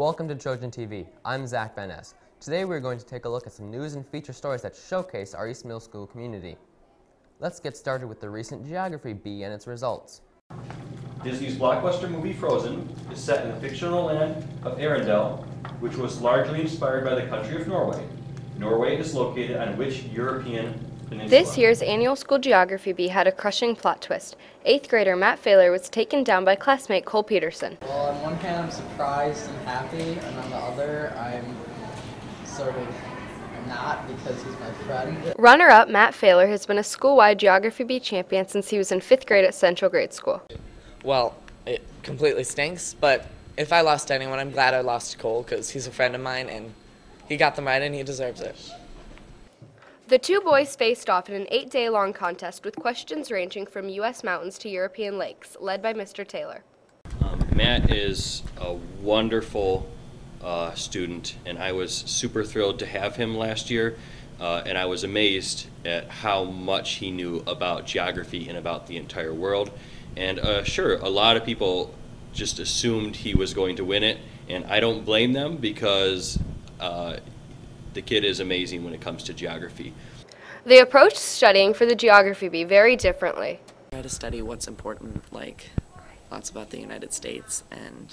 Welcome to Trojan TV. I'm Zach Van Ness. Today we're going to take a look at some news and feature stories that showcase our East Middle School community. Let's get started with the recent Geography Bee and its results. Disney's blockbuster movie Frozen is set in the fictional land of Arendelle, which was largely inspired by the country of Norway. Norway is located on which European peninsula? This year's annual school geography bee had a crushing plot twist. 8th grader Matt Failer was taken down by classmate Cole Peterson. Well, on one hand I'm surprised and happy, and on the other I'm sort of not because he's my friend. Runner-up Matt Failer has been a school-wide geography bee champion since he was in 5th grade at Central Grade School. Well, it completely stinks, but if I lost to anyone, I'm glad I lost to Cole because he's a friend of mine and he got them right and he deserves it. The two boys faced off in an 8-day-long contest with questions ranging from U.S. mountains to European lakes, led by Mr. Taylor. Matt is a wonderful student, and I was super thrilled to have him last year, and I was amazed at how much he knew about geography and about the entire world. And sure, a lot of people just assumed he was going to win it, and I don't blame them because the kid is amazing when it comes to geography. They approached studying for the geography bee very differently. I try to study what's important, like lots about the United States and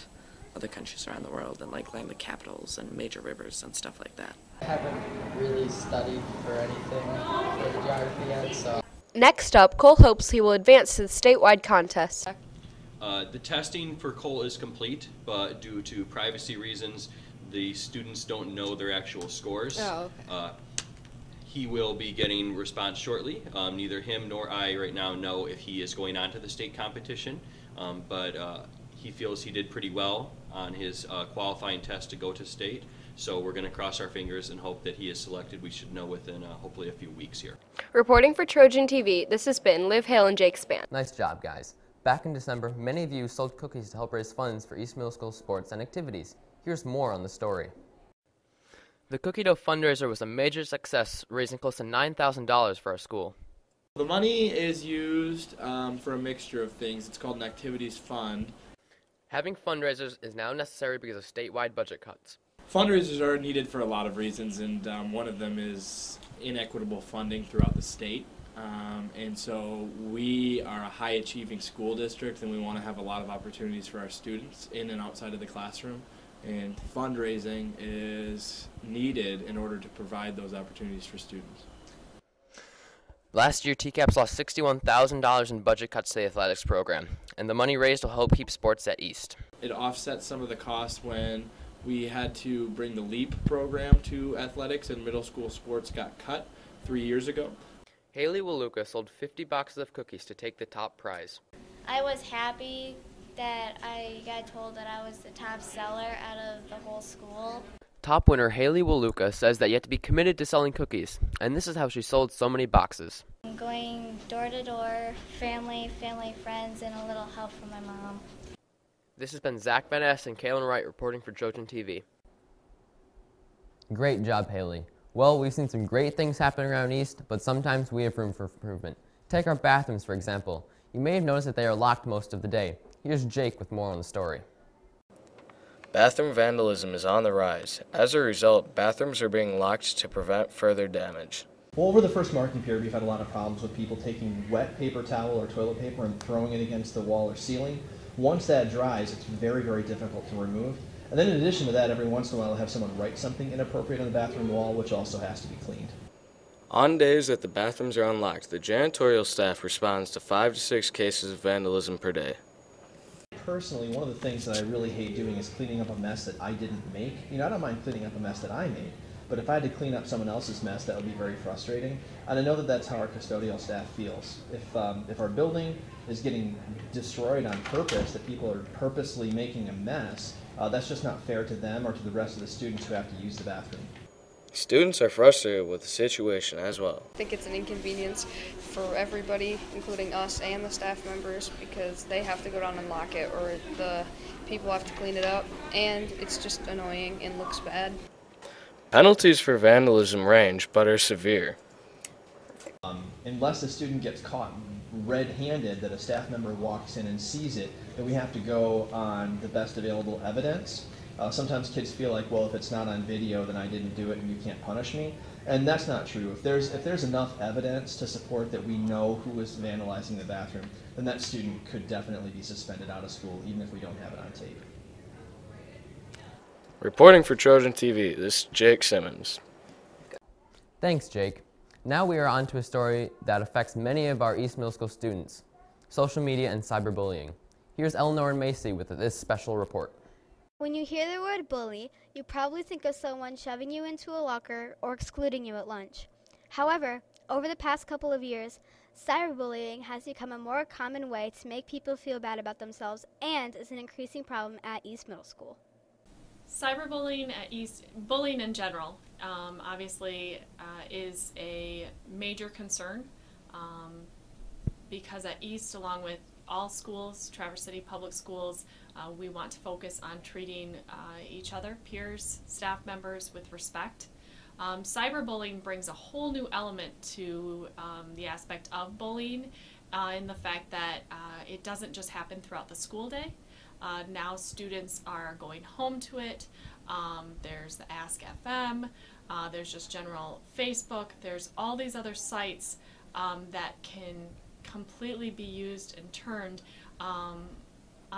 other countries around the world, and like learn the capitals and major rivers and stuff like that. I haven't really studied for anything for the geography yet, so. Next up, Cole hopes he will advance to the statewide contest. The testing for Cole is complete, but due to privacy reasons, the students don't know their actual scores. Oh, okay. He will be getting response shortly. Neither him nor I right now know if he is going on to the state competition, but he feels he did pretty well on his qualifying test to go to state. So we're going to cross our fingers and hope that he is selected. We should know within hopefully a few weeks here. Reporting for Trojan TV, this has been Liv Hale and Jake Spann. Nice job, guys. Back in December, many of you sold cookies to help raise funds for East Middle School sports and activities. Here's more on the story. The Cookie Dough Fundraiser was a major success, raising close to $9,000 for our school. The money is used for a mixture of things. It's called an activities fund. Having fundraisers is now necessary because of statewide budget cuts. Fundraisers are needed for a lot of reasons, and one of them is inequitable funding throughout the state. And so we are a high-achieving school district, and we want to have a lot of opportunities for our students in and outside of the classroom. And fundraising is needed in order to provide those opportunities for students. Last year, TCAPS lost $61,000 in budget cuts to the athletics program, and the money raised will help keep sports at East. It offsets some of the costs when we had to bring the LEAP program to athletics and middle school sports got cut 3 years ago. Haley Waluka sold 50 boxes of cookies to take the top prize. I was happy that I got told that I was the top seller out of the whole school. Top winner Haley Waluka says that you have to be committed to selling cookies, and this is how she sold so many boxes. I'm going door to door, family, friends, and a little help from my mom. This has been Zach Van Ness and Kaylin Wright reporting for Trojan TV. Great job, Haley. Well, we've seen some great things happen around East, but sometimes we have room for improvement. Take our bathrooms, for example. You may have noticed that they are locked most of the day. Here's Jake with more on the story. Bathroom vandalism is on the rise. As a result, bathrooms are being locked to prevent further damage. Well, over the first marking period, we've had a lot of problems with people taking wet paper towel or toilet paper and throwing it against the wall or ceiling. Once that dries, it's very, very difficult to remove. And then in addition to that, every once in a while, I'll have someone write something inappropriate on the bathroom wall, which also has to be cleaned. On days that the bathrooms are unlocked, the janitorial staff responds to 5 to 6 cases of vandalism per day. Personally, one of the things that I really hate doing is cleaning up a mess that I didn't make. You know, I don't mind cleaning up a mess that I made, but if I had to clean up someone else's mess, that would be very frustrating. And I know that that's how our custodial staff feels. If our building is getting destroyed on purpose, that people are purposely making a mess, that's just not fair to them or to the rest of the students who have to use the bathroom. Students are frustrated with the situation as well. I think it's an inconvenience for everybody, including us and the staff members, because they have to go down and lock it, or the people have to clean it up, and it's just annoying and looks bad. Penalties for vandalism range, but are severe. Unless a student gets caught red-handed, that a staff member walks in and sees it, then we have to go on the best available evidence. Sometimes kids feel like, well, if it's not on video, then I didn't do it and you can't punish me. And that's not true. If there's enough evidence to support that we know who was vandalizing the bathroom, then that student could definitely be suspended out of school, even if we don't have it on tape. Reporting for Trojan TV, this is Jake Simmons. Thanks, Jake. Now we are on to a story that affects many of our East Middle School students, social media and cyberbullying. Here's Eleanor and Macy with this special report. When you hear the word bully, you probably think of someone shoving you into a locker or excluding you at lunch. However, over the past couple of years, cyberbullying has become a more common way to make people feel bad about themselves and is an increasing problem at East Middle School. Cyberbullying at East, bullying in general, obviously is a major concern because at East, along with all schools, Traverse City Public Schools, we want to focus on treating each other, peers, staff members, with respect. Cyberbullying brings a whole new element to the aspect of bullying in the fact that it doesn't just happen throughout the school day. Now students are going home to it. There's the Ask FM, there's just general Facebook, there's all these other sites that can completely be used and turned on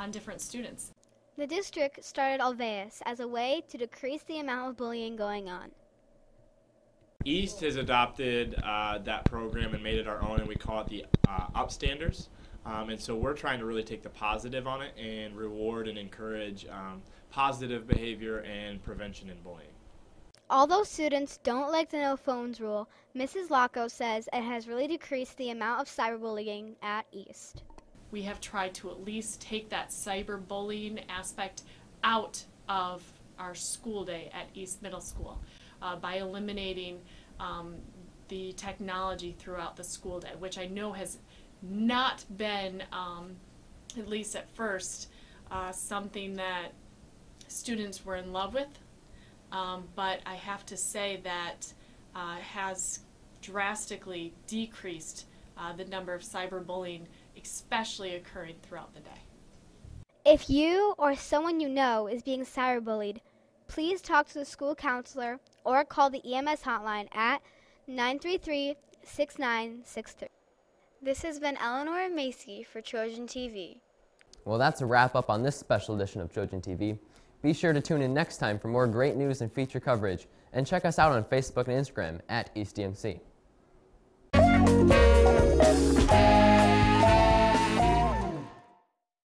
different students. The district started Alveus as a way to decrease the amount of bullying going on. East has adopted that program and made it our own, and we call it the Upstanders. And so we're trying to really take the positive on it and reward and encourage positive behavior and prevention in bullying. Although students don't like the no phones rule, Mrs. Locko says it has really decreased the amount of cyberbullying at East. We have tried to at least take that cyberbullying aspect out of our school day at East Middle School by eliminating the technology throughout the school day, which I know has not been, at least at first, something that students were in love with, but I have to say that has drastically decreased the number of cyberbullying, especially occurring throughout the day. If you or someone you know is being cyberbullied, please talk to the school counselor or call the EMS hotline at 933-6963. This has been Eleanor and Macy for Trojan TV. Well, that's a wrap up on this special edition of Trojan TV. Be sure to tune in next time for more great news and feature coverage, and check us out on Facebook and Instagram at EastDMC.